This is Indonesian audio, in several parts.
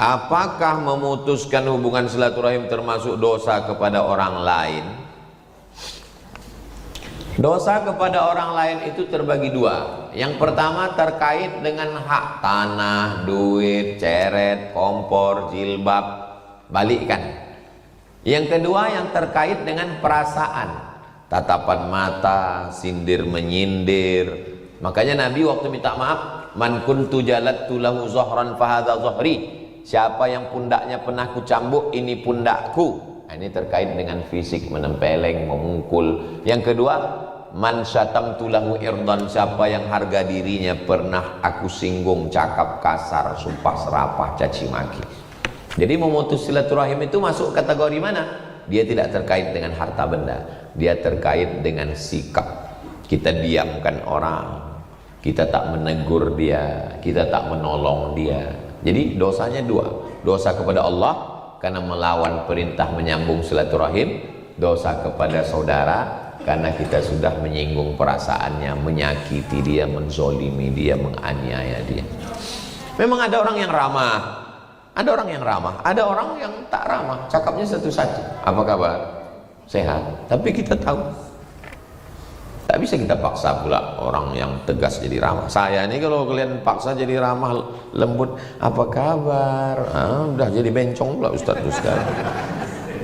apakah memutuskan hubungan silaturahim termasuk dosa kepada orang lain? Dosa kepada orang lain itu terbagi dua. Yang pertama terkait dengan hak tanah, duit, ceret, kompor, jilbab, balikkan. Yang kedua yang terkait dengan perasaan, tatapan mata, sindir menyindir. Makanya Nabi waktu minta maaf, man kuntu jalattu lahu zahran fahadha zahri. Siapa yang pundaknya pernah kucambuk, ini pundakku. Ini terkait dengan fisik, menempeleng, memukul. Yang kedua, man syatamtu lahu irdan, siapa yang harga dirinya pernah aku singgung, cakap kasar, sumpah serapah, caci maki. Jadi memutus silaturahim itu masuk kategori mana? Dia tidak terkait dengan harta benda, dia terkait dengan sikap. Kita diamkan orang, kita tak menegur dia, kita tak menolong dia. Jadi dosanya dua, dosa kepada Allah karena melawan perintah menyambung silaturahim, dosa kepada saudara karena kita sudah menyinggung perasaannya, menyakiti dia, menzolimi dia, menganiaya dia. Memang ada orang yang ramah, ada orang yang ramah, ada orang yang tak ramah, cakapnya satu-satu. Apa kabar? Sehat. Tapi kita tahu, tak bisa kita paksa pula orang yang tegas jadi ramah. Saya ini kalau kalian paksa jadi ramah, lembut, apa kabar? Udah jadi bencong pula Ustaz itu sekarang.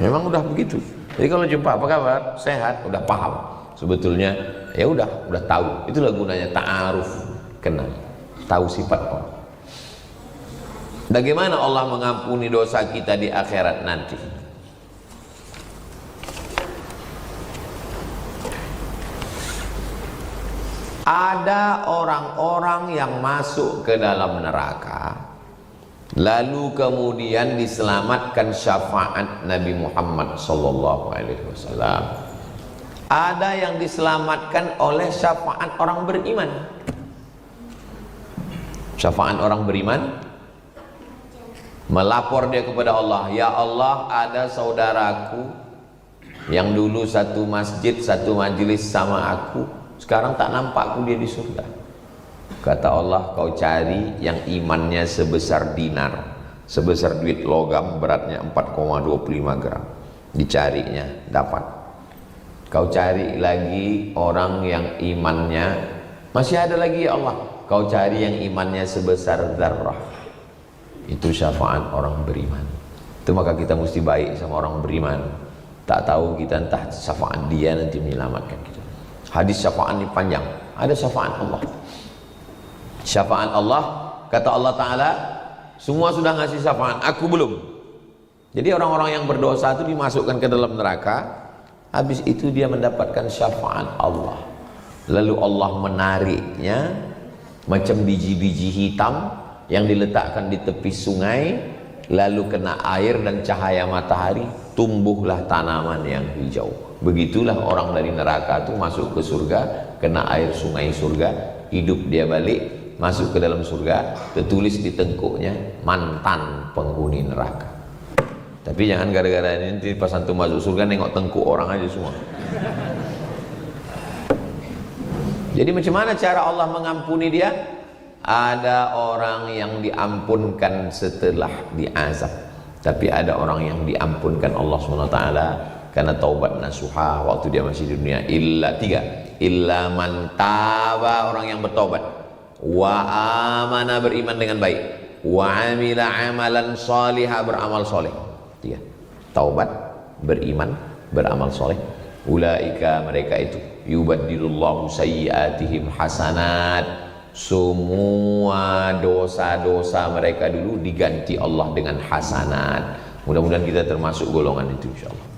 Memang udah begitu. Jadi kalau jumpa apa kabar? Sehat, udah paham. Sebetulnya ya udah tahu. Itulah gunanya ta'aruf, kenal, tahu sifat orang. Bagaimana Allah mengampuni dosa kita di akhirat nanti? Ada orang-orang yang masuk ke dalam neraka, lalu kemudian diselamatkan syafaat Nabi Muhammad SAW. Ada yang diselamatkan oleh syafaat orang beriman. Syafaat orang beriman, melapor dia kepada Allah, ya Allah, ada saudaraku yang dulu satu masjid, satu majelis sama aku, sekarang tak nampakku dia di surga. Kata Allah, kau cari yang imannya sebesar dinar, sebesar duit logam, beratnya 4,25 gram. Dicarinya, dapat. Kau cari lagi orang yang imannya masih ada lagi, ya Allah. Kau cari yang imannya sebesar zarrah. Itu syafaat orang beriman. Itu maka kita mesti baik sama orang beriman. Tak tahu kita entah syafaat dia nanti menyelamatkan kita. Hadis syafaat ini panjang. Ada syafaat Allah. Syafaat Allah, kata Allah Ta'ala, semua sudah ngasih syafaat, aku belum. Jadi orang-orang yang berdosa itu dimasukkan ke dalam neraka. Habis itu dia mendapatkan syafaat Allah. Lalu Allah menariknya macam biji-biji hitam yang diletakkan di tepi sungai, lalu kena air dan cahaya matahari, tumbuhlah tanaman yang hijau. Begitulah orang dari neraka itu masuk ke surga, kena air sungai surga, hidup dia balik, masuk ke dalam surga, tertulis di tengkuknya mantan penghuni neraka. Tapi jangan gara-gara ini nanti pas antum masuk surga nengok tengkuk orang aja semua. Jadi macam mana cara Allah mengampuni dia? Ada orang yang diampunkan setelah diazab, tapi ada orang yang diampunkan Allah SWT karena taubat nasuha waktu dia masih di dunia. Illa man taba, orang yang bertobat, wa amana, beriman dengan baik, wa amila amalan salihah, beramal soleh. 3. Taubat, beriman, beramal soleh. Ulaika, mereka itu, yubaddilullahu sayyiatihim hasanat. Semua dosa-dosa mereka dulu diganti Allah dengan hasanat. Mudah-mudahan kita termasuk golongan itu insyaallah.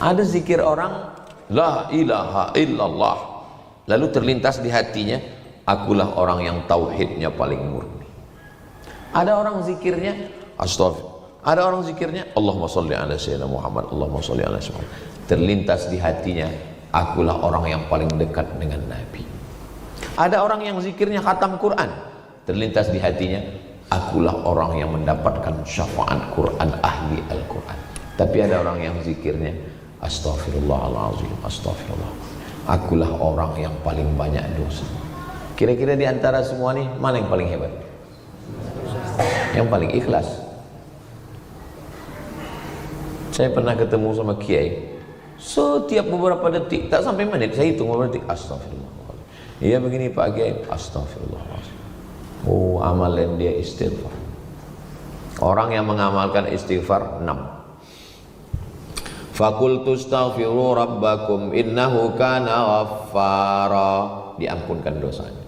Ada zikir orang la ilaha illallah, lalu terlintas di hatinya, akulah orang yang tauhidnya paling murni. Ada orang zikirnya astaghfirullah, ada orang zikirnya Allahumma sholli ala sayyidina Muhammad, Allahumma sholli ala sayyidina Muhammad. Terlintas di hatinya, akulah orang yang paling dekat dengan Nabi. Ada orang yang zikirnya khatam Quran, terlintas di hatinya, akulah orang yang mendapatkan syafaat Quran, ahli Al-Quran. Tapi ada orang yang zikirnya astaghfirullahaladzim, astaghfirullah, akulah orang yang paling banyak dosa. Kira-kira di antara semua nih, mana yang paling hebat? yang paling ikhlas. Saya pernah ketemu sama kiai, setiap beberapa detik, tak sampai menit, saya hitung beberapa detik, astagfirullah. Iya begini Pak Kiai, astagfirullah. Oh, amalan dia istighfar. Orang yang mengamalkan istighfar 6. Fakultu astaghfiru rabbakum innahu kana ghaffara, diampunkan dosanya.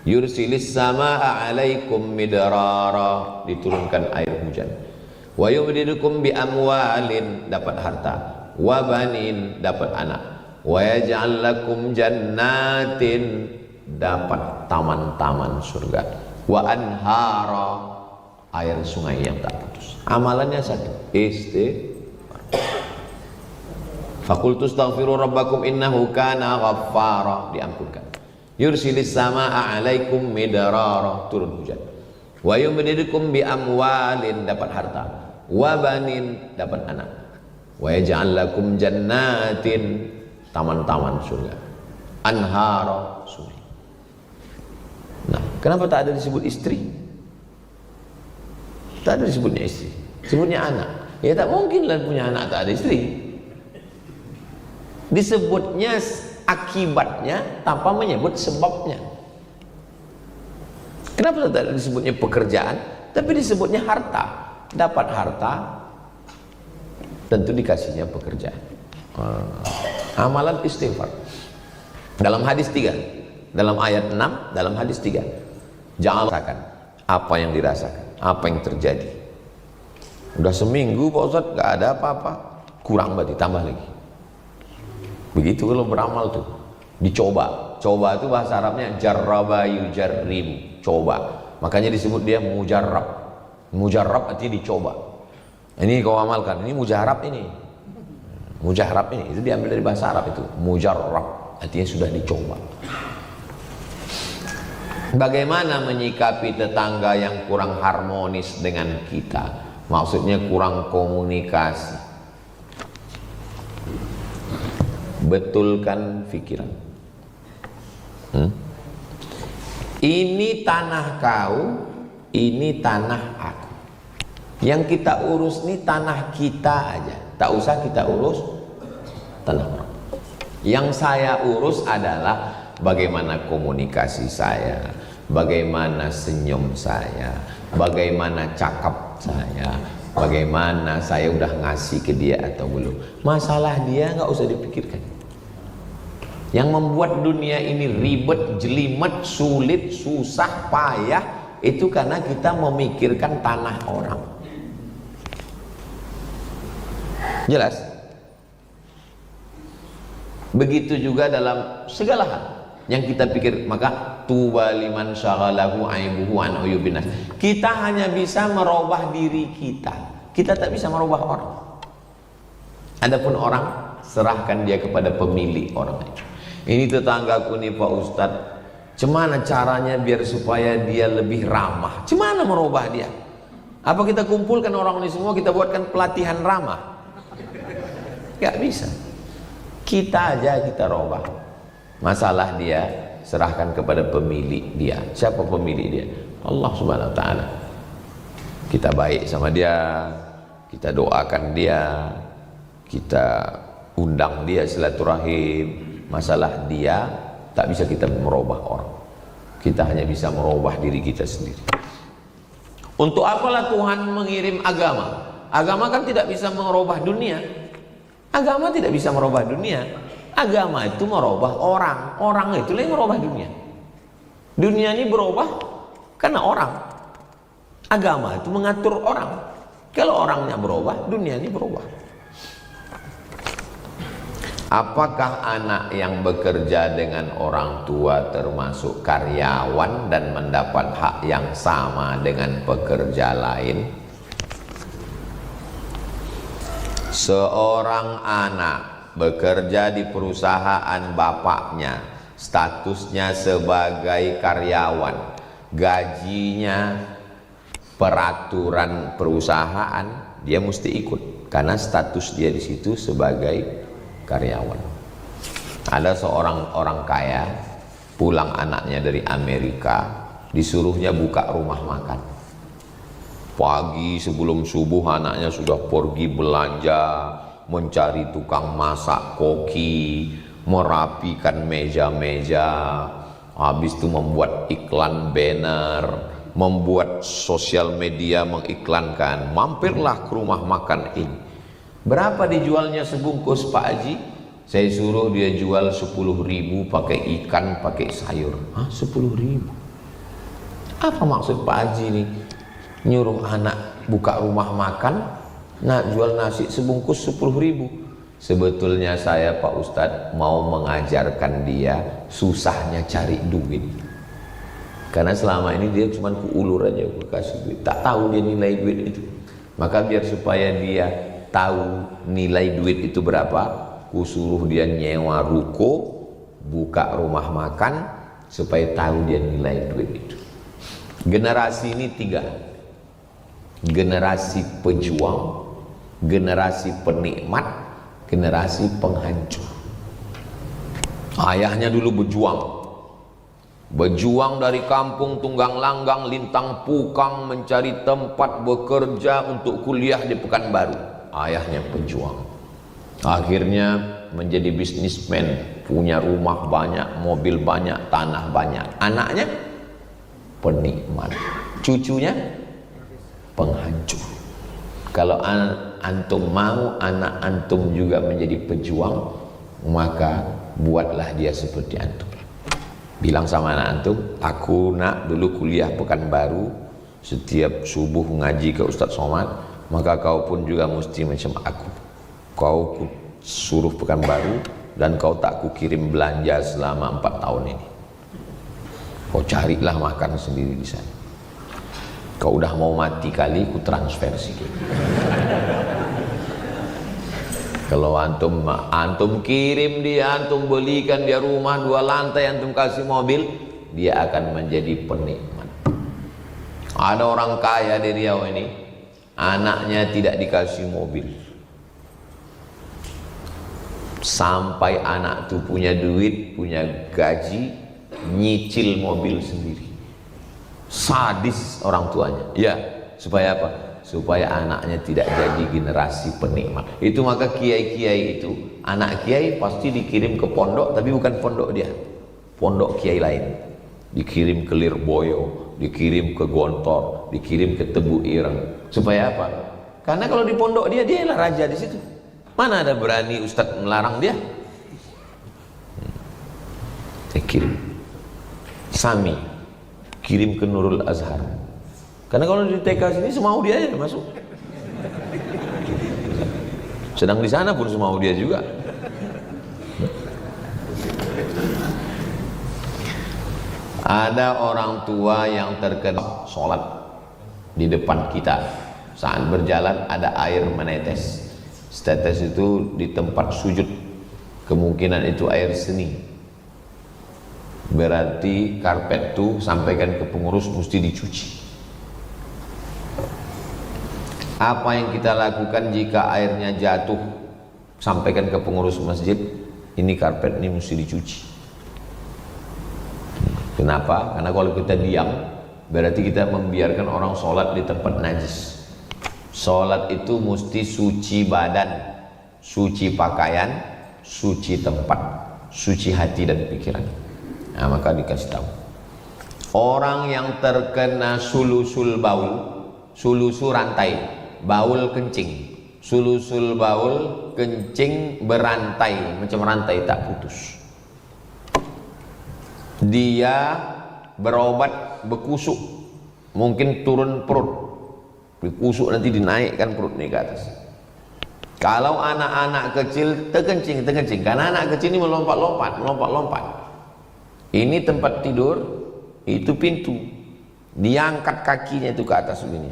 Yursilis samaa alaikum midrara, diturunkan air hujan. Wa yumdidukum bi amwalin, dapat harta. Wa banin, dapat anak. Wa yaj'al lakum jannatin, dapat taman-taman surga. Wa anhara, air sungai yang tak putus. Amalannya satu, istighfar. Fakultu astaghfiru rabbakum innahu kana ghaffara, diampunkan. Yursilis samaa alaikum midrara, turun hujan. Wa yumdidukum bi amwalin, dapat harta. Wa banin, dapat anak. Wa yaj'al lakum jannatin, taman-taman surga. Anhara, sungai. Nah, kenapa tak ada disebut istri? Tak ada disebutnya istri, disebutnya anak. Ya tak mungkin lah punya anak tak ada istri. Disebutnya akibatnya tanpa menyebut sebabnya. Kenapa tak disebutnya pekerjaan, tapi disebutnya harta? Dapat harta, tentu dikasihnya pekerjaan. Amalan istighfar. Dalam hadis 3, dalam ayat 6, dalam hadis 3, jangan rasakan apa yang dirasakan, apa yang terjadi. Udah seminggu Pak Ustadz gak ada apa-apa, kurang berarti tambah lagi. Begitu kalau beramal tuh, dicoba. Coba itu bahasa Arabnya jarraba yujarrib, coba. Makanya disebut dia mujarrab. Mujarrab artinya dicoba. Ini kau amalkan, ini mujarrab ini. Mujarrab ini, itu diambil dari bahasa Arab itu. Mujarrab artinya sudah dicoba. Bagaimana menyikapi tetangga yang kurang harmonis dengan kita? Maksudnya kurang komunikasi. Betulkan pikiran. Ini tanah kau, ini tanah aku. Yang kita urus ini tanah kita aja, tak usah kita urus tanah orang. Yang saya urus adalah bagaimana komunikasi saya, bagaimana senyum saya, bagaimana cakap saya, bagaimana saya udah ngasih ke dia atau belum. Masalah dia nggak usah dipikirkan. Yang membuat dunia ini ribet, jelimet, sulit, susah, payah, itu karena kita memikirkan tanah orang. Jelas? Begitu juga dalam segala hal yang kita pikir. Maka tuba liman syaghalahu aibuhu an uyubinas. Kita hanya bisa merubah diri kita, kita tak bisa merubah orang. Adapun orang, serahkan dia kepada pemilik orang itu. Ini tetanggaku nih Pak Ustadz, gimana caranya biar supaya dia lebih ramah? Gimana merubah dia? Apa kita kumpulkan orang ini semua, kita buatkan pelatihan ramah? Gak bisa. Kita aja kita robah. Masalah dia serahkan kepada pemilik dia. Siapa pemilik dia? Allah Subhanahu wa ta'ala. Kita baik sama dia, kita doakan dia, kita undang dia silaturahim. Masalah dia tak bisa kita merubah orang. Kita hanya bisa merubah diri kita sendiri. Untuk apalah Tuhan mengirim agama? Agama kan tidak bisa merubah dunia. Agama tidak bisa merubah dunia. Agama itu merubah orang. Orang itu yang merubah dunia. Dunia ini berubah karena orang. Agama itu mengatur orang. Kalau orangnya berubah, dunia ini berubah. Apakah anak yang bekerja dengan orang tua termasuk karyawan dan mendapat hak yang sama dengan pekerja lain? Seorang anak bekerja di perusahaan bapaknya, statusnya sebagai karyawan, gajinya peraturan perusahaan, dia mesti ikut karena status dia di situ sebagai karyawan. Ada seorang orang kaya pulang anaknya dari Amerika, disuruhnya buka rumah makan. Pagi sebelum subuh anaknya sudah pergi belanja, mencari tukang masak koki, merapikan meja-meja, habis itu membuat iklan banner, membuat sosial media mengiklankan, mampirlah ke rumah makan ini. Berapa dijualnya sebungkus Pak Haji? Saya suruh dia jual 10.000 pakai ikan, pakai sayur. Hah, 10.000? Apa maksud Pak Haji ini? Nyuruh anak buka rumah makan, nak jual nasi sebungkus 10.000. Sebetulnya saya Pak Ustadz mau mengajarkan dia susahnya cari duit. Karena selama ini dia cuma kuulur aja, aku kasih duit, tak tahu dia nilai duit itu. Maka biar supaya dia tahu nilai duit itu berapa, ku suruh dia nyewa ruko, buka rumah makan, supaya tahu dia nilai duit itu. Generasi ini 3. Generasi pejuang, generasi penikmat, generasi penghancur. Ayahnya dulu berjuang dari kampung Tunggang Langgang, Lintang Pukang, mencari tempat bekerja untuk kuliah di Pekanbaru. Ayahnya pejuang, akhirnya menjadi bisnismen, punya rumah banyak, mobil banyak, tanah banyak. Anaknya penikmat, cucunya penghancur. Kalau antum mau anak antum juga menjadi pejuang, maka buatlah dia seperti antum. Bilang sama anak antum, aku nak dulu kuliah Pekanbaru, setiap subuh ngaji ke Ustadz Somad, maka kau pun juga mesti macam aku. Kau suruh Pekanbaru dan kau tak kukirim belanja selama 4 tahun ini. Kau carilah makan sendiri di sana. Kau udah mau mati kali, ku transfer sikit. Kalau antum kirim dia, antum belikan dia rumah 2 lantai, antum kasih mobil, dia akan menjadi penikmat. Ada orang kaya di Riau ini, anaknya tidak dikasih mobil, sampai anak tuh punya duit, punya gaji, nyicil mobil sendiri. Sadis orang tuanya. Ya, supaya apa? Supaya anaknya tidak jadi generasi penikmat. Itu maka kiai-kiai itu, anak kiai pasti dikirim ke pondok, tapi bukan pondok dia, pondok kiai lain. Dikirim ke Lirboyo, dikirim ke Gontor, dikirim ke Tebu Ireng. Supaya apa? Karena kalau di pondok dia, dialah raja di situ. Mana ada berani ustadz melarang dia? Dikirim. Sami kirim ke Nurul Azhar. Karena kalau di TK sini semau dia aja masuk. Sedang di sana pun semau dia juga. Ada orang tua yang terkena sholat di depan kita. Saat berjalan ada air menetes. Setetes itu di tempat sujud. Kemungkinan itu air seni. Berarti karpet itu sampaikan ke pengurus mesti dicuci. Apa yang kita lakukan jika airnya jatuh? Sampaikan ke pengurus masjid, ini karpet ini mesti dicuci. Kenapa? Karena kalau kita diam, berarti kita membiarkan orang sholat di tempat najis. Sholat itu mesti suci badan, suci pakaian, suci tempat, suci hati dan pikiran. Nah, maka dikasih tahu. Orang yang terkena sulusul baul, sulusul rantai, baul kencing, sulusul baul kencing berantai, macam rantai tak putus. Dia berobat bekusuk, mungkin turun perut, bekusuk nanti dinaikkan perut ini ke atas. Kalau anak-anak kecil terkencing, karena anak kecil ini melompat-lompat. Ini tempat tidur, itu pintu, diangkat kakinya itu ke atas begini,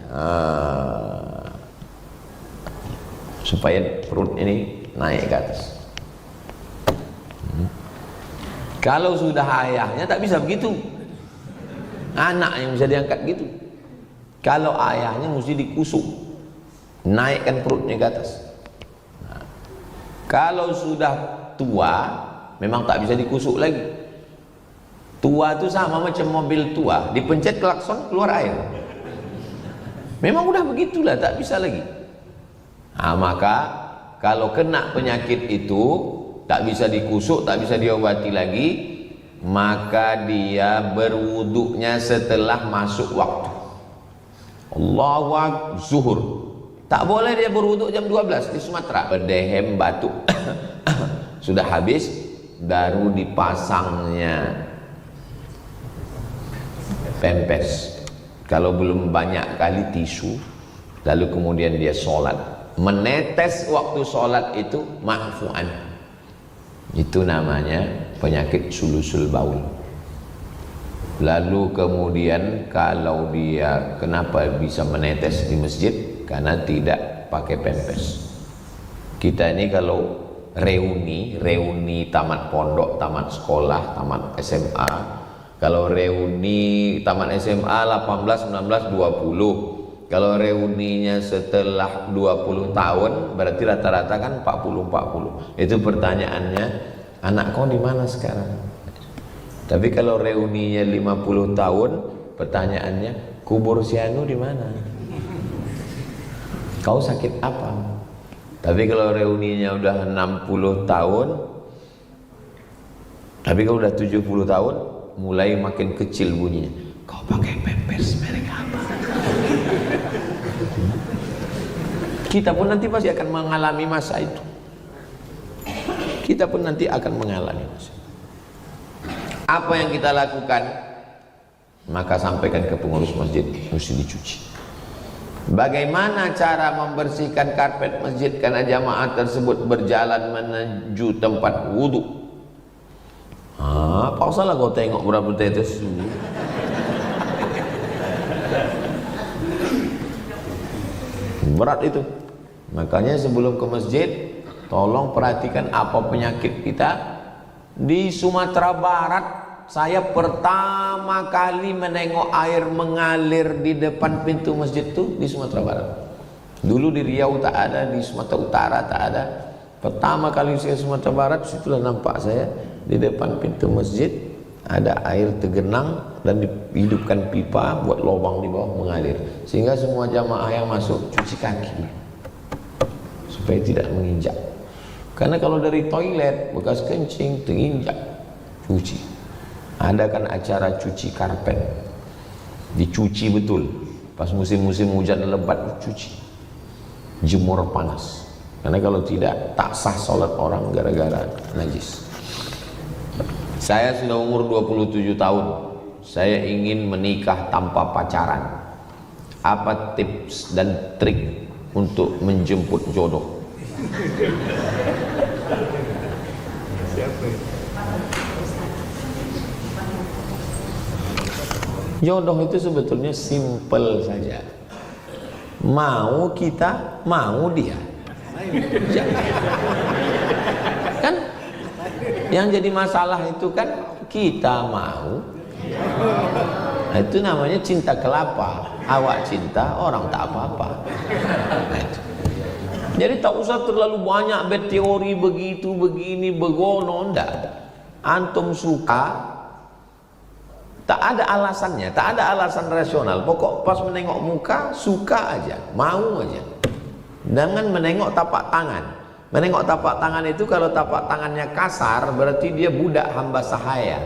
supaya perut ini naik ke atas. Kalau sudah ayahnya tak bisa begitu, anak yang bisa diangkat gitu. Kalau ayahnya mesti dikusuk, naikkan perutnya ke atas. Kalau sudah tua, memang tak bisa dikusuk lagi. Tua itu sama macam mobil tua, dipencet klakson keluar air. Memang udah begitulah, tak bisa lagi. Nah, maka kalau kena penyakit itu tak bisa dikusuk, tak bisa diobati lagi, maka dia berwuduknya setelah masuk waktu. Allahu Akbar, zuhur. Tak boleh dia berwuduk jam 12 di Sumatera. Berdehem batuk sudah habis, baru dipasangnya pempes. Kalau belum banyak kali tisu, lalu kemudian dia sholat. Menetes waktu sholat itu ma'fu'an. Itu namanya penyakit sulusul baul. Lalu kemudian kalau dia kenapa bisa menetes di masjid? Karena tidak pakai pempes. Kita ini kalau reuni tamat pondok, tamat sekolah, tamat SMA. Kalau reuni tamat SMA 18, 19, 20. Kalau reuninya setelah 20 tahun berarti rata-rata kan 40. Itu pertanyaannya, anak kau di mana sekarang? Tapi kalau reuninya 50 tahun, pertanyaannya, kubur si Anu di mana? Kau sakit apa? Tapi kalau reuninya udah 60 tahun, tapi kalau udah 70 tahun, mulai makin kecil bunyinya. Kau pakai pampers merek apa? Kita pun nanti pasti akan mengalami masa itu. Kita pun nanti akan mengalami masa itu. Apa yang kita lakukan? Maka sampaikan ke pengurus masjid, mesti dicuci. Bagaimana cara membersihkan karpet masjid karena jamaah tersebut berjalan menuju tempat wudhu? Apa salah kau tengok berapa tetes? Berat itu. Makanya sebelum ke masjid, tolong perhatikan apa penyakit kita. Di Sumatera Barat, saya pertama kali menengok air mengalir di depan pintu masjid itu di Sumatera Barat. Dulu di Riau tak ada, di Sumatera Utara tak ada. Pertama kali saya Sumatera Barat, situlah nampak saya di depan pintu masjid ada air tergenang dan dihidupkan pipa buat lubang di bawah mengalir, sehingga semua jamaah yang masuk cuci kaki supaya tidak menginjak. Karena kalau dari toilet bekas kencing terinjak, cuci. Ada kan acara cuci karpet, dicuci betul. Pas musim-musim hujan lebat cuci, jemur panas. Karena kalau tidak tak sah sholat orang gara-gara najis. Saya sudah umur 27 tahun. Saya ingin menikah tanpa pacaran. Apa tips dan trik untuk menjemput jodoh? Jodoh itu sebetulnya simple saja. Mau kita, mau dia. Kan yang jadi masalah itu kan kita mau. Nah, itu namanya cinta kelapa. Awak cinta, orang tak apa-apa. Nah, itu. Jadi tak usah terlalu banyak berteori begitu, begini, begono, enggak. Antum suka, tak ada alasannya, tak ada alasan rasional. Pokok pas menengok muka, suka aja, mau aja. Jangan menengok tapak tangan. Menengok tapak tangan itu kalau tapak tangannya kasar, berarti dia budak hamba sahaya.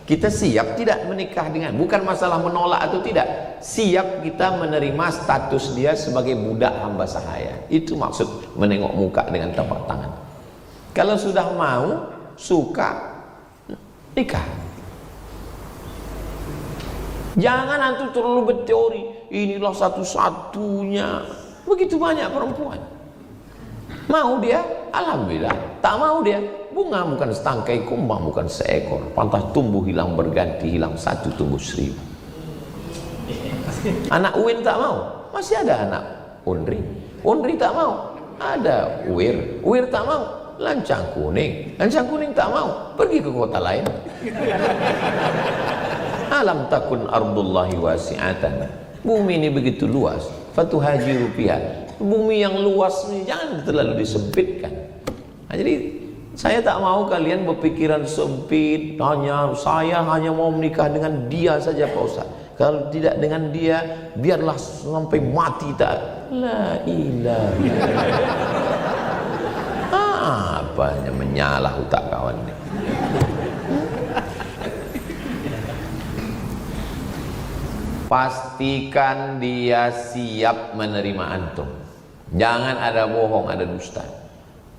Kita siap tidak menikah dengan, bukan masalah menolak atau tidak, siap kita menerima status dia sebagai budak hamba sahaya. Itu maksud menengok muka dengan tapak tangan. Kalau sudah mau, suka, nikah. Jangan antum terlalu berteori, inilah satu-satunya. Begitu banyak perempuan. Mau dia, alhamdulillah. Tak mau dia, bunga bukan setangkai, kumbang bukan seekor. Pantas tumbuh hilang berganti, hilang satu tumbuh 1000. Anak Uin tak mau, masih ada anak Undri. Undri tak mau, ada Wir. Wir tak mau, lancang kuning. Lancang kuning tak mau, pergi ke kota lain. Alam takun ardullahi wasi'atan. Bumi ini begitu luas, fatuhajiru fiha. Bumi yang luas ini jangan terlalu disempitkan. Nah, jadi saya tak mau kalian berpikiran sempit, saya hanya mau menikah dengan dia saja Pak Ustaz. Kalau tidak dengan dia, biarlah sampai mati tak. La ilaha illallah. Apanya menyalah otak kawan ini. Pastikan dia siap menerima antum. Jangan ada bohong, ada dusta.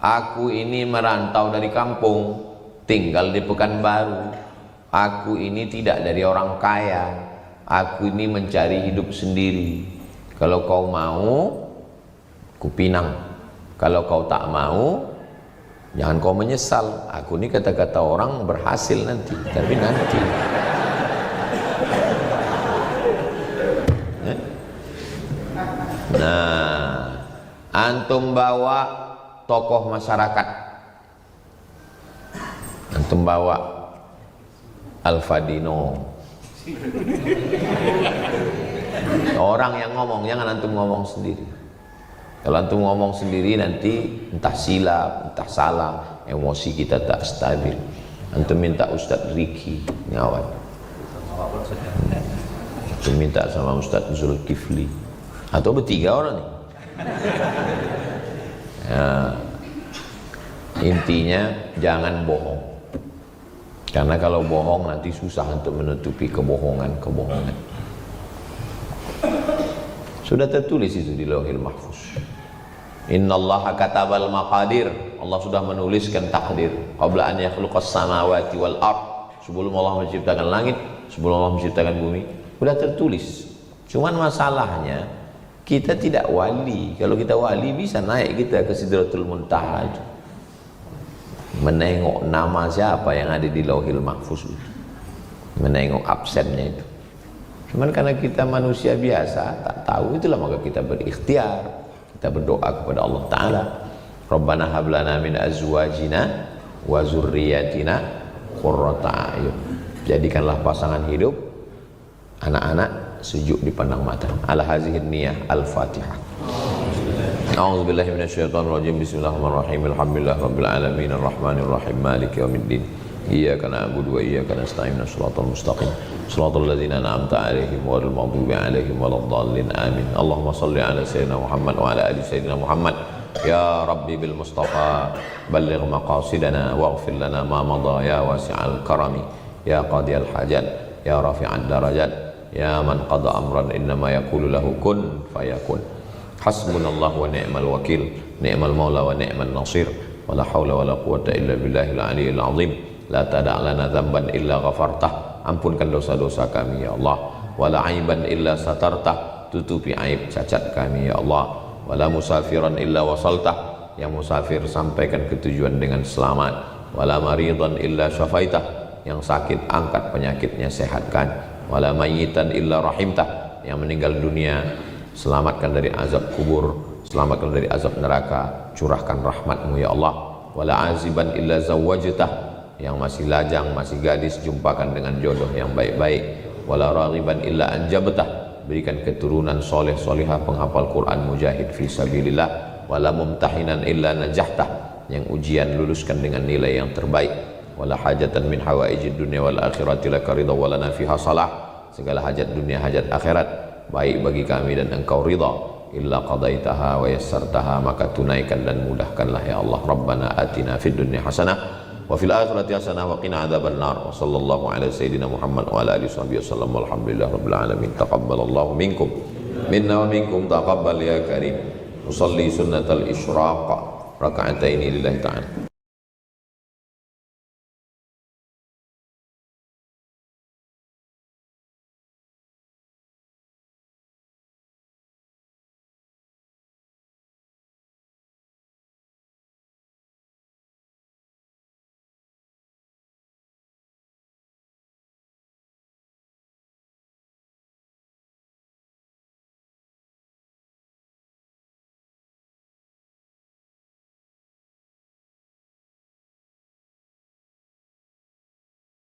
Aku ini merantau dari kampung, tinggal di Pekanbaru. Aku ini tidak dari orang kaya. Aku ini mencari hidup sendiri. Kalau kau mau, kupinang. Kalau kau tak mau, jangan kau menyesal. Aku ini kata-kata orang berhasil nanti, tapi nanti. Nah, antum bawa tokoh masyarakat, antum bawa Al-Fadino, orang yang ngomong, jangan antum ngomong sendiri. Kalau antum ngomong sendiri nanti entah silap, entah salah, emosi kita tak stabil. Antum minta Ustadz Riki ngawal, antum minta sama Ustadz Zulkifli, atau bertiga orang nih. Ya, intinya jangan bohong, karena kalau bohong nanti susah untuk menutupi kebohongan. Sudah tertulis itu di Lauhil Mahfuz. Innallaha katabal maqadir. Allah sudah menuliskan takdir qabla an yakhluqas samawati wal ard. Sebelum Allah menciptakan langit, sebelum Allah menciptakan bumi, sudah tertulis. Cuman masalahnya kita tidak wali. Kalau kita wali bisa naik kita ke Sidratul Muntaha itu, menengok nama siapa yang ada di Lauhil Mahfuz itu, menengok absennya itu. Cuman karena kita manusia biasa tak tahu, itulah maka kita berikhtiar, kita berdoa kepada Allah Ta'ala, Rabbana hablana min azwajina wa zurriyatina qurrata a'yun. Jadikanlah pasangan hidup anak-anak sejuk dipandang mata. Ala hazihin niyah. Al-Fatihah. A'udzubillahi minasyaitonirrajim. Bismillahirrahmanirrahim. Alhamdulillah rabbil alamin arrahmanir rahim maliki yaumiddin. Iyyaka na'budu wa iyyaka nasta'in. Shiratal mustaqim. Shiratal ladzina an'amta 'alaihim ghairil maghdubi 'alaihim waladdallin. Amin. Allahumma shalli 'ala sayyidina Muhammad wa 'ala ali sayyidina Muhammad. Ya Rabbi bil Mustafa balligh maqasidana waghfir lana ma madha ya wasi'al karami ya qadiyal hajat ya rafi'ad darajat ya man qada amran innama yaqulu lahu kun fayakun. Hasbunallahu wa ni'mal wakil, ni'mal maula wa ni'man nasir, wa la haula wa la quwwata illa billahil aliyyil azim. La tada' lana dzamban illa ghafartah. Ampunkan dosa-dosa kami ya Allah. Wa la aiban illa satartah. Tutupi aib cacat kami ya Allah. Wa la musafiran illa wasaltah. Yang musafir sampaikan ke tujuan dengan selamat. Wa la maridan illa syafaitah. Yang sakit angkat penyakitnya, sehatkan. Wala mayyitan illa rahimtah. Yang meninggal dunia selamatkan dari azab kubur, selamatkan dari azab neraka, curahkan rahmatmu ya Allah. Wala aziban illa zawwajtah. Yang masih lajang, masih gadis, jumpakan dengan jodoh yang baik-baik. Wala raghiban illa anjabtah. Berikan keturunan soleh solihah penghafal Quran mujahid fi sabilillah. Wala mumtahinan illa najahtah. Yang ujian luluskan dengan nilai yang terbaik. Wala hajatan min hawaijid dunya wal akhirati laka ridha wa lana fiha salah. Segala hajat dunia hajat akhirat baik bagi kami dan engkau ridha. Illa qadaitaha wa yassartaha, maka tunaikan dan mudahkanlah ya Allah. Rabbana atina fid dunya hasanah wa fil akhirati hasanah wa qina adzabannar. Wa sallallahu ala sayyidina Muhammad wa ala alihi wasallam. Walhamdulillahi rabbil alamin. Taqabbalallahu minkum minna wa minkum taqabbal ya karim. Usalli sunnatal isyraq raka'ataini lillahi ta'ala.